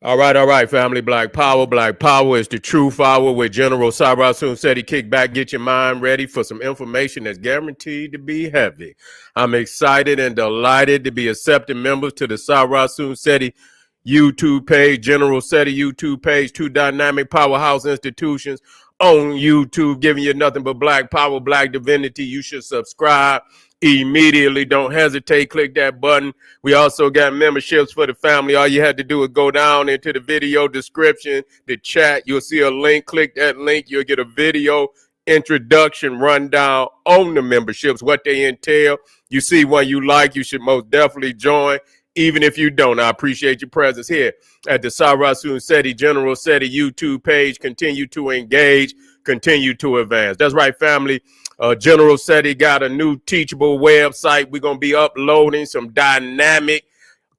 All right, family. Black Power. Black Power is the truth hour with General Cyrus soon said he kick back, get your mind ready for some information that's guaranteed to be heavy. I'm excited and delighted to be accepting members to the Cyrus soon said YouTube page, General Seti YouTube page, two dynamic powerhouse institutions on YouTube, giving you nothing but black power, black divinity. You should subscribe immediately. Don't hesitate. Click that button. We also got memberships for the family. All you had to do is go down into the video description, the chat. You'll see a link. Click that link. You'll get a video introduction rundown on the memberships, what they entail. You see one you like, you should most definitely join. Even if you don't, I appreciate your presence here at the Sarasun Seti General Seti YouTube page. Continue to engage, continue to advance. That's right, family. General Seti got a new teachable website. We're going to be uploading some dynamic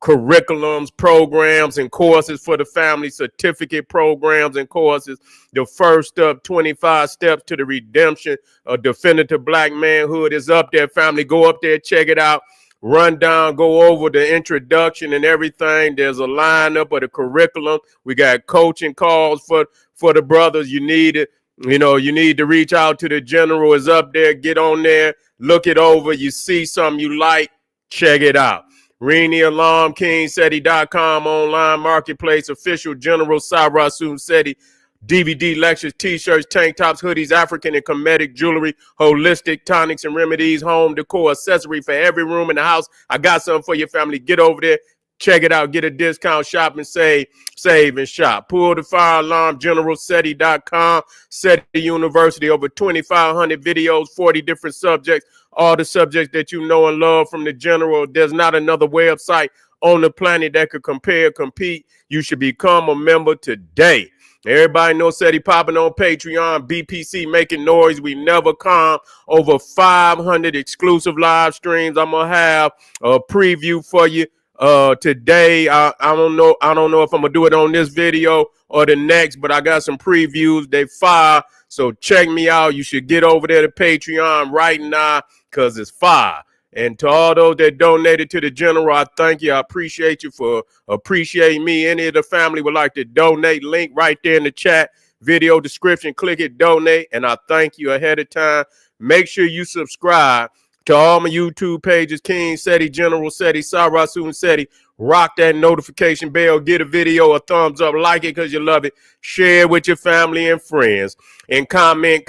curriculums, programs, and courses for the family, certificate programs and courses. The first of 25 steps to the redemption of definitive black manhood is up there, family. Go up there, check it out. Run down, go over the introduction and everything. There's a lineup of the curriculum. We got coaching calls for the brothers. You need it. You know, you need to reach out to the general. Is up there. Get on there. Look it over. You see something you like, check it out. Rini Alarm, KingSeti.com, online marketplace, official General Sarasun Seti. DVD lectures, t-shirts, tank tops, hoodies, African and Kemetic jewelry, holistic tonics and remedies, home decor, accessory for every room in the house. I got something for your family. Get over there, check it out, get a discount, shop and save and shop. Pull the fire alarm, GeneralSeti.com, Seti University, over 2,500 videos, 40 different subjects, all the subjects that you know and love from the general. There's not another website on the planet that could compete. You should become a member today. Everybody knows Seti popping on Patreon, BPC making noise. We never calm. Over 500 exclusive live streams. I'm gonna have a preview for you today. I don't know if I'm gonna do it on this video or the next, but I got some previews. They fire. So check me out. You should get over there to Patreon right now because it's fire. And to all those that donated to the general, I thank you. I appreciate you for appreciating me. Any of the family would like to donate, link right there in the chat, video description, click it, donate. And I thank you ahead of time. Make sure you subscribe to all my YouTube pages, King Seti, General Seti, Sarasun Seti. Rock that notification bell, get a video a thumbs up, like it because you love it. Share it with your family and friends. And comment.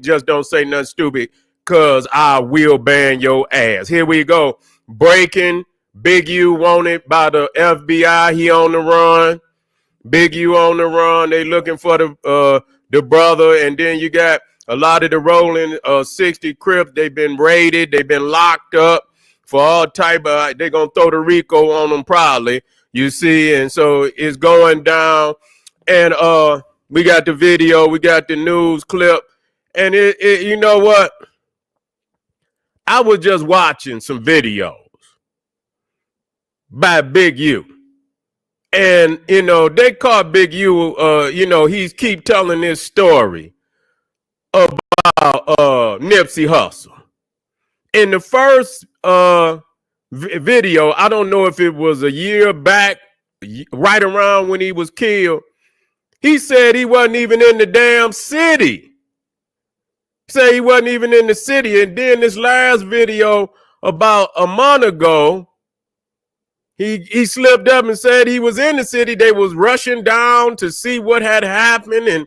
Just don't say nothing stupid, because I will ban your ass. Here we go. Breaking. Big U wanted by the FBI. He on the run. Big U on the run. They looking for the brother. And then you got a lot of the Rollin 60 Crips. They've been raided. They've been locked up for all type of, they're going to throw the RICO on them probably. You see, and so it's going down. And we got the video. We got the news clip. And it you know what? I was just watching some videos by Big U. And, you know, they caught Big U, you know, he's keep telling this story about Nipsey Hussle. In the first video, I don't know if it was a year back, right around when he was killed, he said he wasn't even in the damn city. Say he wasn't even in the city. And then this last video about a month ago, he slipped up and said he was in the city. They was rushing down to see what had happened and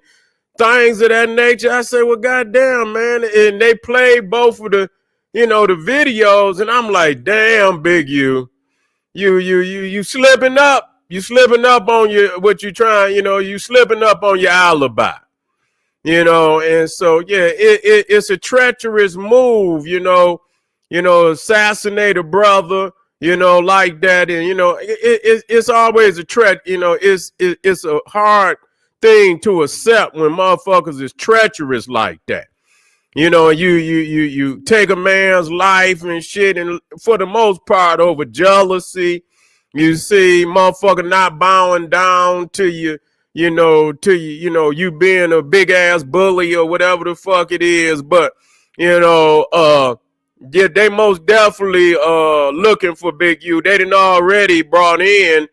things of that nature. I said, well, goddamn, man. And they played both of the, you know, the videos. And I'm like, damn, Big U, you slipping up. You slipping up on your, what you trying, you know, you slipping up on your alibi. You know, and so, yeah, it's a treacherous move, you know, assassinate a brother, you know, like that. And, you know, it's always a threat, you know, it's a hard thing to accept when motherfuckers is treacherous like that. You know, you take a man's life and shit, and for the most part over jealousy. You see motherfucker not bowing down to you. You know, you being a big ass bully or whatever the fuck it is. But, you know, yeah, they most definitely looking for Big U. They done already brought in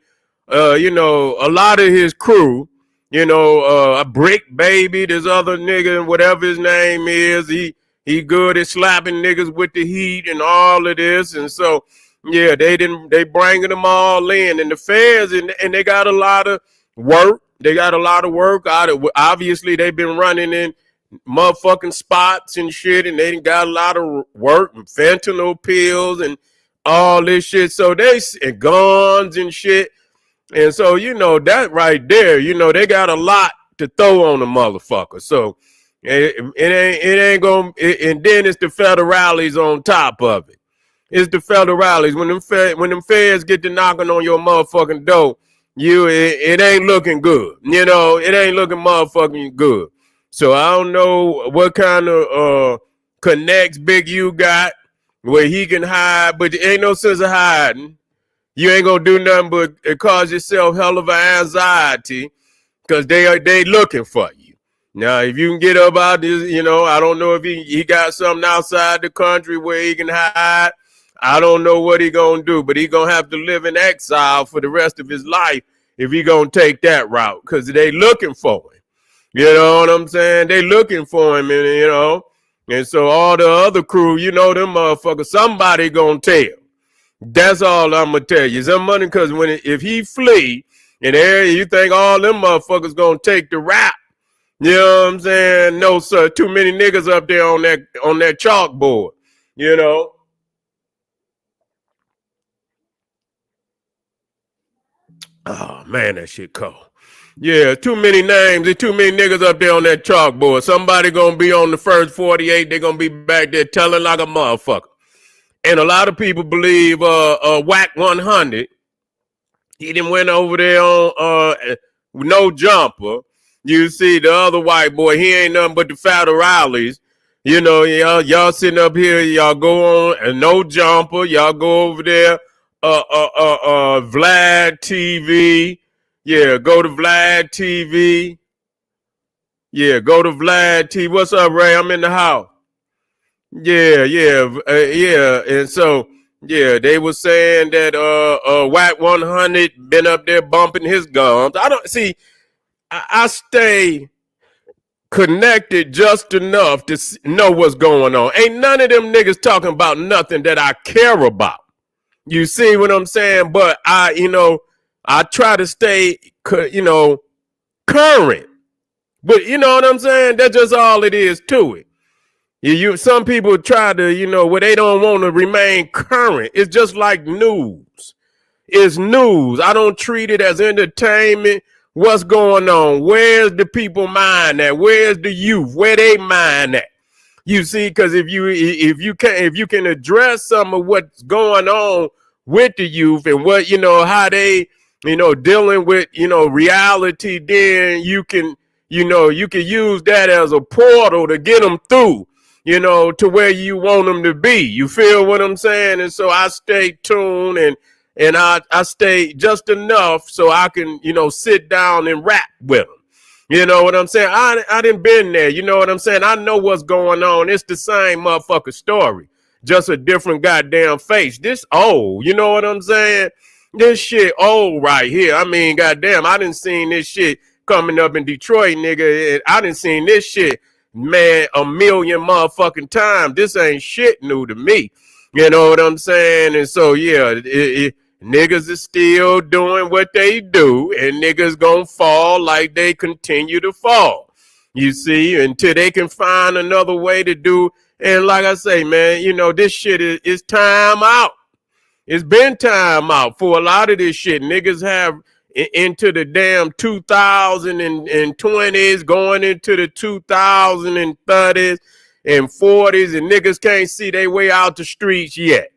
you know, a lot of his crew, you know, a Brick Baby, this other nigga, whatever his name is, he good at slapping niggas with the heat and all of this. And so, yeah, they bringing them all in. And the feds, and they got a lot of work. They got a lot of work out of, obviously they've been running in motherfucking spots and shit, and they got a lot of work, fentanyl pills and all this shit. So and guns and shit. And so, you know, that right there, you know, they got a lot to throw on the motherfucker. So it ain't gonna, and then it's the federales on top of it. It's the federales. When them feds get to knocking on your motherfucking door, it ain't looking good. You know, it ain't looking motherfucking good. So I don't know what kind of connects Big U got where he can hide, but there ain't no sense of hiding. You ain't gonna do nothing but cause yourself hell of an anxiety because they looking for you. Now, if you can get up out this, you know, I don't know if he got something outside the country where he can hide. I don't know what he gonna do, but he gonna have to live in exile for the rest of his life if he gonna take that route because they looking for him. You know what I'm saying? They looking for him, and you know, and so all the other crew, you know, them motherfuckers, somebody gonna tell. That's all I'm gonna tell you. Some money, because if he flee in the area, you think all them motherfuckers gonna take the rap. You know what I'm saying? No, sir. Too many niggas up there on that chalkboard. You know. Oh man, that shit cold. Yeah, too many names. There's too many niggas up there on that chalkboard. Somebody gonna be on the first 48. They're gonna be back there telling like a motherfucker. And a lot of people believe Whack 100. He done went over there on no jumper. You see the other white boy, he ain't nothing but the federales. You know, y'all sitting up here, y'all go on and no jumper, y'all go over there, Vlad TV. Yeah, go to Vlad TV. Yeah, go to Vlad TV. What's up, Ray? I'm in the house. Yeah. And so, yeah, they were saying that Whack 100 been up there bumping his gums. I don't see. I stay connected just enough to know what's going on. Ain't none of them niggas talking about nothing that I care about. You see what I'm saying? But I try to stay, current. But you know what I'm saying? That's just all it is to it. Some people try to, where they don't want to remain current. It's just like news. It's news. I don't treat it as entertainment. What's going on? Where's the people mind at? Where's the youth? Where they mind at? You see, because if you can address some of what's going on with the youth and what how they dealing with reality, then you can use that as a portal to get them through. To where you want them to be. You feel what I'm saying? And so I stay tuned and I stay just enough so I can, sit down and rap with them. You know what I'm saying? I done been there. You know what I'm saying? I know what's going on. It's the same motherfucker story. Just a different goddamn face. This old. You know what I'm saying? This shit old right here. I mean, goddamn, I done seen this shit coming up in Detroit, nigga. I done seen this shit, man, a million motherfucking times. This ain't shit new to me. You know what I'm saying? And so, yeah, niggas is still doing what they do, and niggas gonna fall like they continue to fall. You see, until they can find another way to do. And like I say, man, this shit is time out. It's been time out for a lot of this shit. Niggas have into the damn 2020s, going into the 2030s and 40s, and niggas can't see their way out the streets yet.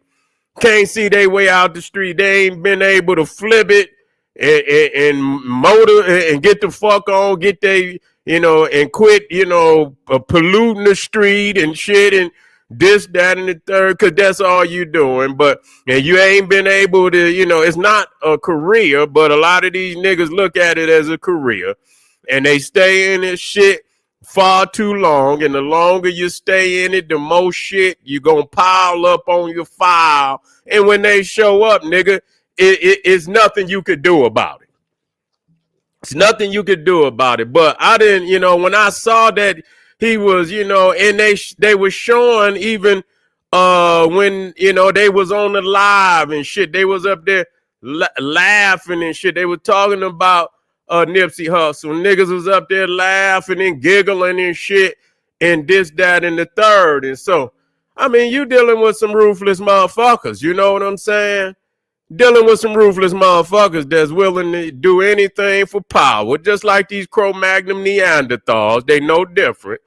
Can't see their way out the street. They ain't been able to flip it and motor and get the fuck on, get they, and quit, polluting the street and shit and this, that, and the third, because that's all you doing. And you ain't been able to, it's not a career, but a lot of these niggas look at it as a career and they stay in this shit far too long. And the longer you stay in it, the more shit you gonna pile up on your file. And when they show up, nigga, it's nothing you could do about it. It's nothing you could do about it. But I didn't, when I saw that he was, and they were showing even when, they was on the live and shit, they was up there laughing and shit. They were talking about Nipsey Hussle. Niggas was up there laughing and giggling and shit and this, that, and the third. And so, I mean, you dealing with some ruthless motherfuckers. You know what I'm saying? Dealing with some ruthless motherfuckers that's willing to do anything for power, just like these Cro-Magnon Neanderthals. They no different.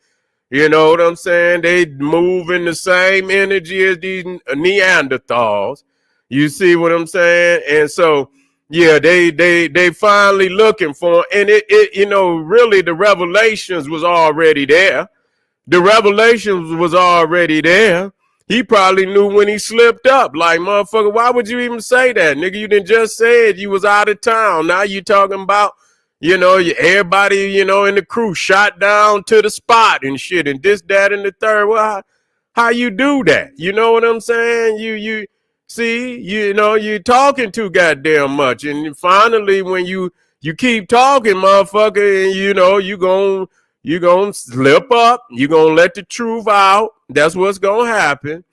You know what I'm saying? They move in the same energy as these Neanderthals. You see what I'm saying? And so, yeah, they finally looking for, and it really the revelations was already there. The revelations was already there. He probably knew when he slipped up. Like, motherfucker, why would you even say that? Nigga, you done just said you was out of town. Now you talking about, everybody, in the crew shot down to the spot and shit and this, that, and the third. Well, how you do that? You know what I'm saying? You see, you're talking too goddamn much. And finally, when you keep talking, motherfucker, and you gonna slip up. You gonna let the truth out. That's what's gonna happen.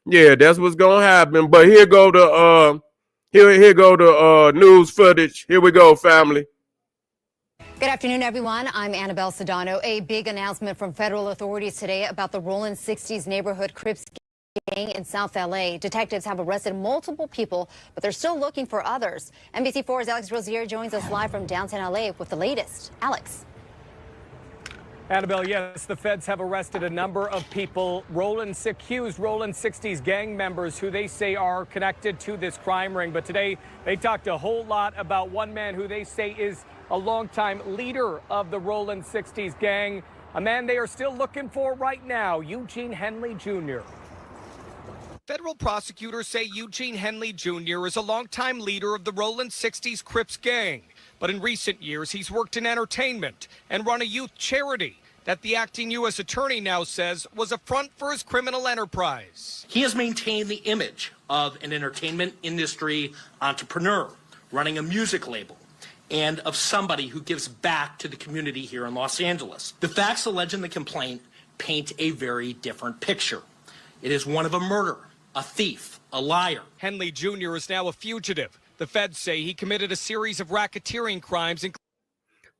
Yeah, that's what's gonna happen. But here go the news footage. Here we go, family. Good afternoon, everyone. I'm Annabelle Sedano. A big announcement from federal authorities today about the Rollin 60s neighborhood Crips gang in South LA. Detectives have arrested multiple people, but they're still looking for others. NBC4's Alex Rozier joins us live from downtown LA with the latest. Alex. Annabelle, yes, the feds have arrested a number of people, accused Rollin 60s gang members who they say are connected to this crime ring. But today they talked a whole lot about one man who they say is a longtime leader of the Rollin 60s gang, a man they are still looking for right now, Eugene Henley Jr. Federal prosecutors say Eugene Henley Jr. is a longtime leader of the Rollin 60s Crips gang. But in recent years, he's worked in entertainment and run a youth charity that the acting U.S. attorney now says was a front for his criminal enterprise. He has maintained the image of an entertainment industry entrepreneur running a music label and of somebody who gives back to the community here in Los Angeles. The facts alleged in the complaint paint a very different picture. It is one of a murderer, a thief, a liar. Henley Jr. is now a fugitive. The feds say he committed a series of racketeering crimes.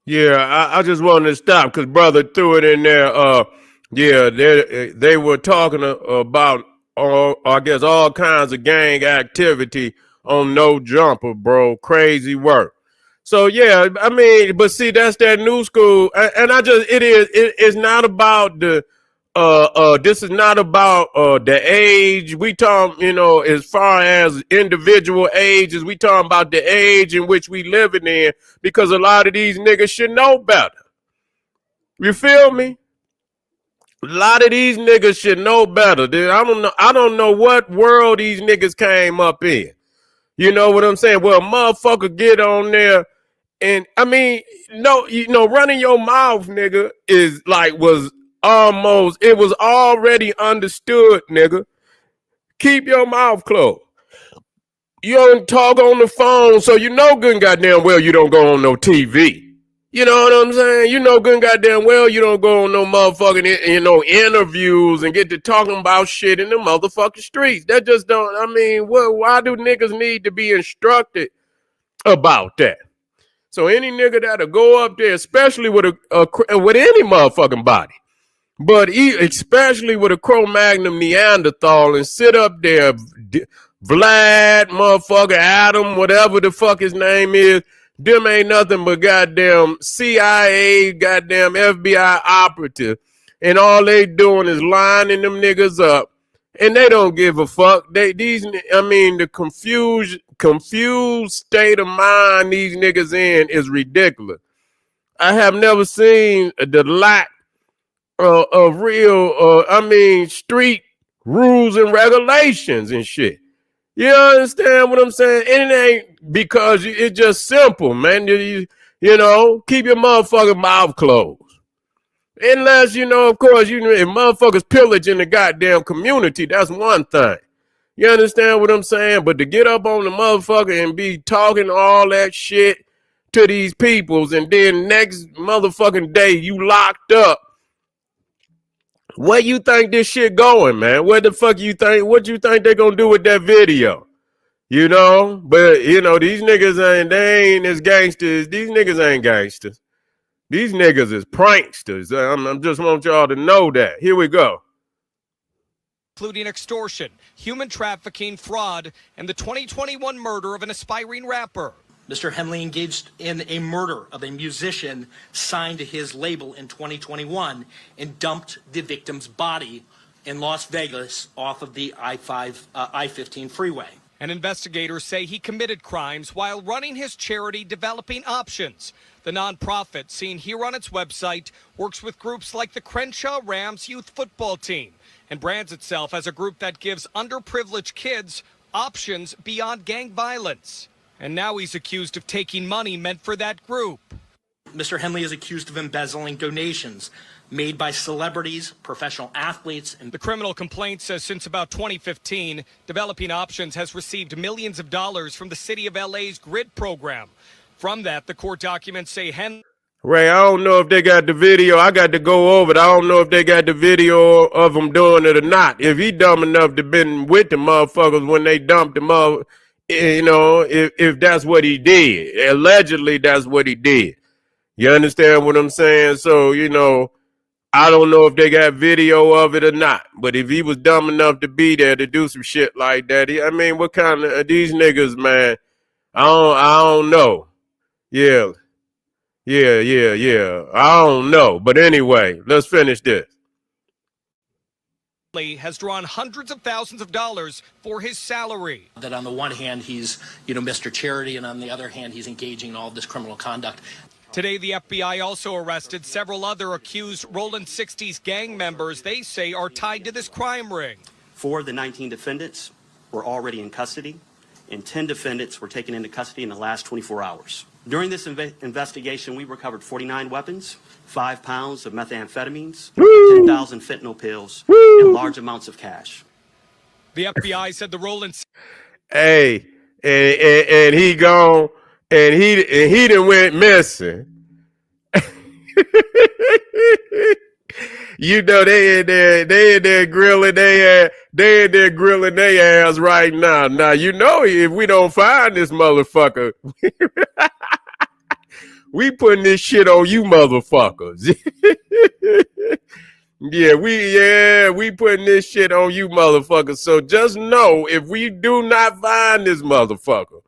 Yeah, I just wanted to stop because brother threw it in there. They were talking about, all kinds of gang activity on No Jumper, bro. Crazy work. So, yeah, I mean, but see, that's that new school. And it's not about this is not about the age. We talk, as far as individual ages, we talking about the age in which we living in, because a lot of these niggas should know better. You feel me? A lot of these niggas should know better. I don't know what world these niggas came up in. You know what I'm saying? Well, motherfucker get on there. And I mean, running your mouth, nigga, is like it was already understood, nigga. Keep your mouth closed. You don't talk on the phone, so you know good and goddamn well you don't go on no TV. You know what I'm saying? You know good and goddamn well you don't go on no motherfucking, interviews and get to talking about shit in the motherfucking streets. That just don't, I mean, why do niggas need to be instructed about that? So any nigga that'll go up there, especially with with any motherfucking body, but especially with a Cro-Magnon Neanderthal, and sit up there, Vlad, motherfucker, Adam, whatever the fuck his name is, them ain't nothing but goddamn CIA, goddamn FBI operative, and all they doing is lining them niggas up, and they don't give a fuck. The confused state of mind these niggas in is ridiculous. I have never seen the lack of real, street rules and regulations and shit. You understand what I'm saying? And it ain't because it's just simple, man. Keep your motherfucking mouth closed. Unless, of course, if motherfuckers pillaging the goddamn community, that's one thing. You understand what I'm saying? But to get up on the motherfucker and be talking all that shit to these peoples, and then next motherfucking day you locked up. Where you think this shit going, man? Where the fuck you think? What you think they gonna do with that video? You know? But you know, these niggas they ain't as gangsters. These niggas ain't gangsters. These niggas is pranksters. I just want y'all to know that. Here we go. Including extortion, human trafficking, fraud, and the 2021 murder of an aspiring rapper. Mr. Henley engaged in a murder of a musician signed to his label in 2021 and dumped the victim's body in Las Vegas off of the I-15 freeway. And investigators say he committed crimes while running his charity Developing Options. The nonprofit, seen here on its website, works with groups like the Crenshaw Rams youth football team and brands itself as a group that gives underprivileged kids options beyond gang violence. And now he's accused of taking money meant for that group. Mr. Henley is accused of embezzling donations made by celebrities, professional athletes, and the criminal complaint says since about 2015, Developing Options has received millions of dollars from the city of LA's GRID program. From that, the court documents say Henley... Ray, I don't know if they got the video. I got to go over it. I don't know if they got the video of them doing it or not. If he dumb enough to been with the motherfuckers when they dumped him up, you know, if that's what he did. Allegedly, that's what he did. You understand what I'm saying? So, you know, I don't know if they got video of it or not. But if he was dumb enough to be there to do some shit like that, I mean, what kind of these niggas, man? I don't know. Yeah. I don't know. But anyway, let's finish this. Has drawn hundreds of thousands of dollars for his salary. That on the one hand, he's, Mr. Charity, and on the other hand, he's engaging in all this criminal conduct. Today, the FBI also arrested several other accused Rollin 60s gang members they say are tied to this crime ring. 4 of the 19 defendants were already in custody, and 10 defendants were taken into custody in the last 24 hours. During this investigation, we recovered 49 weapons, 5 pounds of methamphetamines, 10,000 fentanyl pills, and large amounts of cash. The FBI said the Rollin... Hey, and he gone, and he done went missing. You know they in there grilling they in there grilling their ass right now. Now you know if we don't find this motherfucker, we putting this shit on you motherfuckers. we putting this shit on you motherfuckers. So just know if we do not find this motherfucker,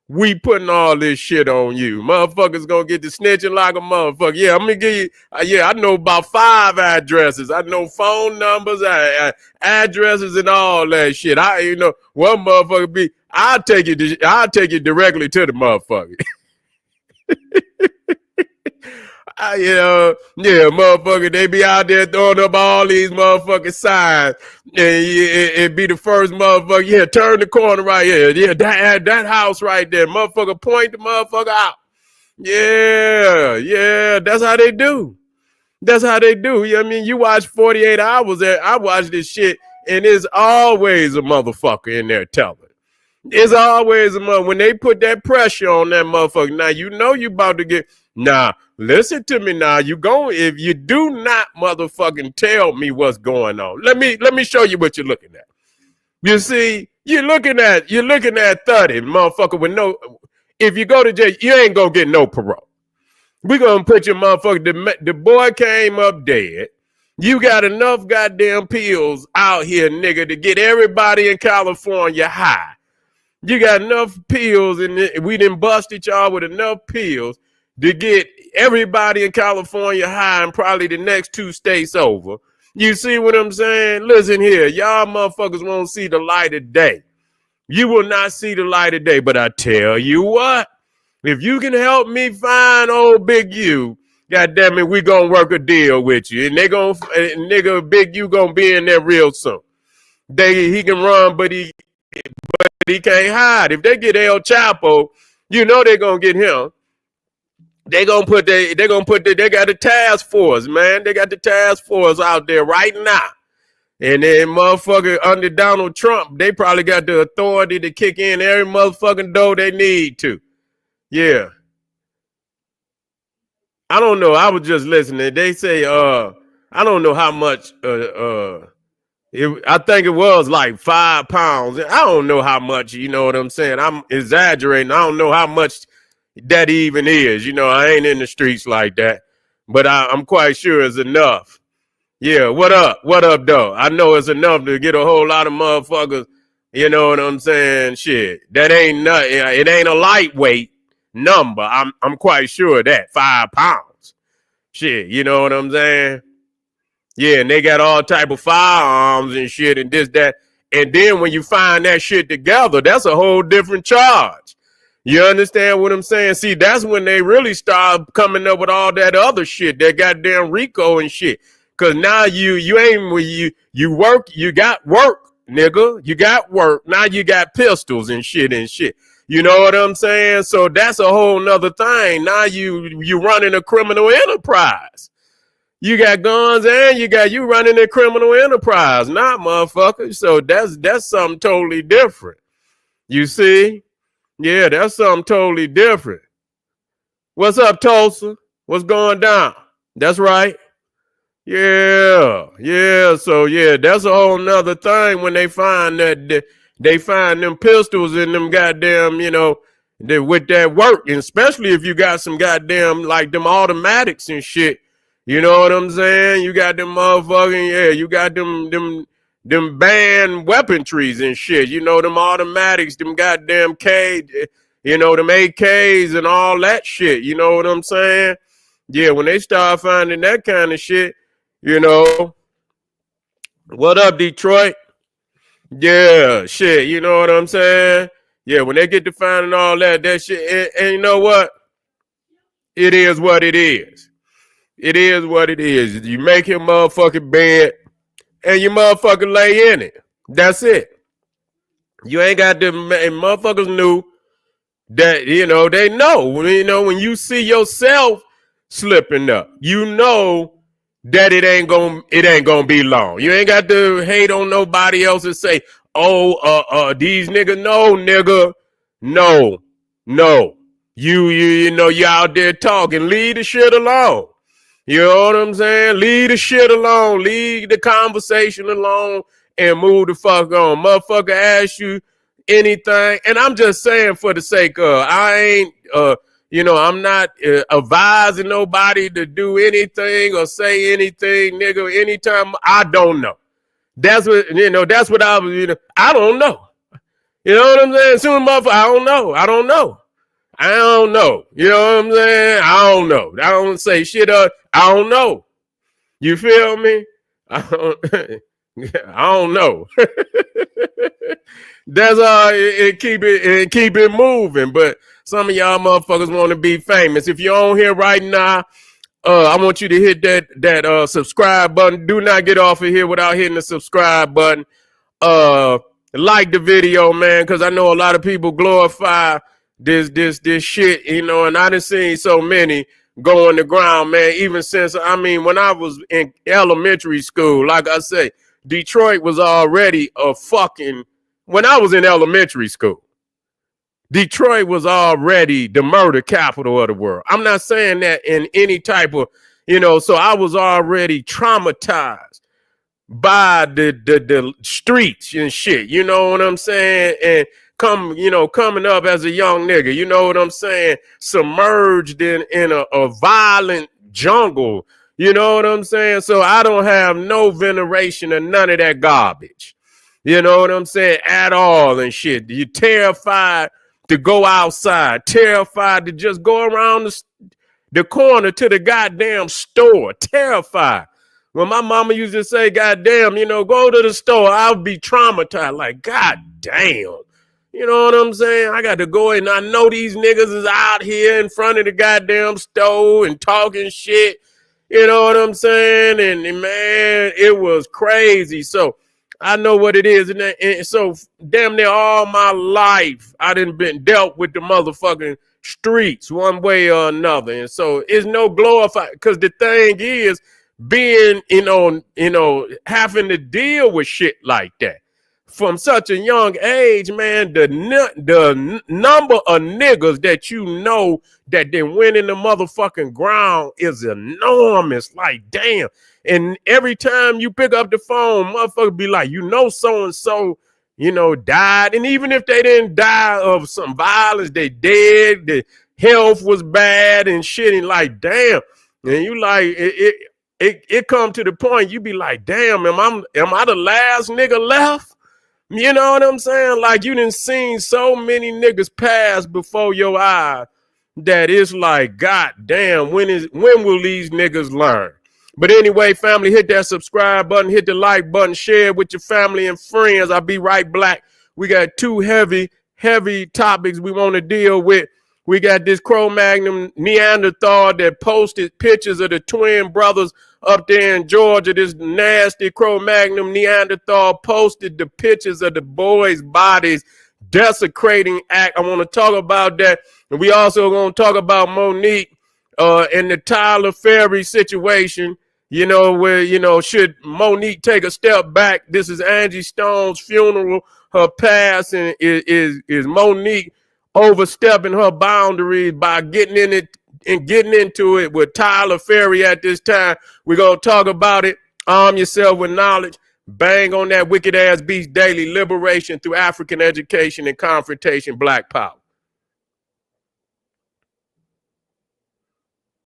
we putting all this shit on you. Motherfuckers gonna get to snitching like a motherfucker. Yeah, I'm gonna give you, I know about 5 addresses. I know phone numbers, addresses, and all that shit. One motherfucker I'll take it directly to the motherfucker. Motherfucker, they be out there throwing up all these motherfucking signs, and it be the first motherfucker. Turn the corner right here. That house right there. Motherfucker, point the motherfucker out. That's how they do. That's how they do. I mean, you watch 48 Hours. I watch this shit, and there's always a motherfucker in there telling. It's always a motherfucker. When they put that pressure on that motherfucker, now you know you about to get. Nah, listen to me now. If you do not motherfucking tell me what's going on, let me show you what you're looking at. You see, you're looking at 30, motherfucker, with no. If you go to jail, you ain't gonna get no parole. We gonna put your motherfucker. The boy came up dead. You got enough goddamn pills out here, nigga, to get everybody in California high. You got enough pills, and we done busted y'all with enough pills to get everybody in California high and probably the next 2 states over. You see what I'm saying? Listen here, y'all motherfuckers won't see the light of day. You will not see the light of day, but I tell you what, if you can help me find old Big U, goddamn it, we gonna work a deal with you. And nigga, Big U gonna be in there real soon. He can run, but he can't hide. If they get El Chapo, you know they're gonna get him. They got a task force, man. They got the task force out there right now. And then motherfucker under Donald Trump, they probably got the authority to kick in every motherfucking door they need to. Yeah. I don't know. I was just listening. They say, I don't know how much, I think it was like 5 pounds. I don't know how much, you know what I'm saying? I'm exaggerating. I don't know how much that even is. You know, I ain't in the streets like that, but I'm quite sure it's enough. Yeah, what up? What up, though? I know it's enough to get a whole lot of motherfuckers, you know what I'm saying? Shit, that ain't nothing. It ain't a lightweight number. I'm quite sure of that. 5 pounds. Shit, you know what I'm saying? Yeah, and they got all type of firearms and shit and this, that. And then when you find that shit together, that's a whole different charge. You understand what I'm saying? See, that's when they really start coming up with all that other shit, that goddamn RICO and shit. Cause now you ain't you work, you got work, nigga. You got work. Now you got pistols and shit and shit. You know what I'm saying? So that's a whole nother thing. Now you running a criminal enterprise. You got guns and you running a criminal enterprise, not motherfucker. So that's something totally different. You see? Yeah, that's something totally different. What's up, Tulsa? What's going down? That's right. Yeah. So yeah, that's a whole nother thing when they find that they find them pistols in them goddamn, you know, with that work, and especially if you got some goddamn like them automatics and shit. You know what I'm saying? You got them motherfucking, yeah, you got them banned weaponries and shit. You know, them automatics, them goddamn you know, them AKs and all that shit. You know what I'm saying? Yeah, when they start finding that kind of shit, you know. What up, Detroit? Yeah, shit, you know what I'm saying? Yeah, when they get to finding all that shit, and you know what? It is what it is. It is what it is. You make your motherfucking bed and you motherfucking lay in it. That's it. You ain't got them, motherfuckers knew that, you know, they know. You know, when you see yourself slipping up, you know that it ain't gonna be long. You ain't got to hate on nobody else and say, oh, these niggas, no, nigga. No. You know, you out there talking. Leave the shit alone. You know what I'm saying? Leave the shit alone. Leave the conversation alone and move the fuck on. Motherfucker ask you anything. And I'm just saying for the sake of, I ain't, you know, I'm not advising nobody to do anything or say anything, nigga, anytime. I don't know. That's what, you know, that's what I was, you know, I don't know. You know what I'm saying? Soon, motherfucker, I don't know. I don't know. You know what I'm saying? I don't know. I don't say shit up. I don't know. You feel me? I don't know. That's all. Keep it moving. But some of y'all motherfuckers want to be famous. If you're on here right now, I want you to hit that subscribe button. Do not get off of here without hitting the subscribe button. Like the video, man, because I know a lot of people glorify this shit, you know, and I done seen so many go on the ground, man, even since, I mean, when I was in elementary school, like I say, Detroit was already when I was in elementary school, Detroit was already the murder capital of the world. I'm not saying that in any type of, you know, so I was already traumatized by the streets and shit, you know what I'm saying? And coming up as a young nigga, you know what I'm saying? Submerged in a violent jungle, you know what I'm saying? So I don't have no veneration of none of that garbage, you know what I'm saying? At all and shit. You're terrified to go outside, terrified to just go around the corner to the goddamn store, terrified. When my mama used to say, God damn, you know, go to the store, I'll be traumatized. Like, God damn. You know what I'm saying? I got to go in. I know these niggas is out here in front of the goddamn store and talking shit. You know what I'm saying? And man, it was crazy. So I know what it is. And so damn near all my life, I done been dealt with the motherfucking streets one way or another. And so it's no glorified, because the thing is, being, having to deal with shit like that from such a young age, man. The number of niggas that that they went in the motherfucking ground is enormous. Like, damn. And every time you pick up the phone, motherfucker be like, so-and-so, died. And even if they didn't die of some violence, they dead. The health was bad and shit. And like, damn. And you like, it come to the point you be like, damn, am I the last nigga left? You know what I'm saying? Like, you done seen so many niggas pass before your eyes that it's like, God damn, when will these niggas learn? But anyway, family, hit that subscribe button, hit the like button, share it with your family and friends. I'll be right back. We got two heavy topics we want to deal with. We got this Cro-Magnon Neanderthal that posted pictures of the twin brothers up there in Georgia. This nasty Cro-Magnon Neanderthal posted the pictures of the boys' bodies, desecrating act. I want to talk about that. And we also going to talk about Monique and the Tyler Ferry situation, where, should Monique take a step back? This is Angie Stone's funeral, her passing. Is Monique overstepping her boundaries by getting into it with Tyler Ferry at this time? We're going to talk about it. Arm yourself with knowledge. Bang on that wicked ass beast daily. Liberation through African education and confrontation. Black power.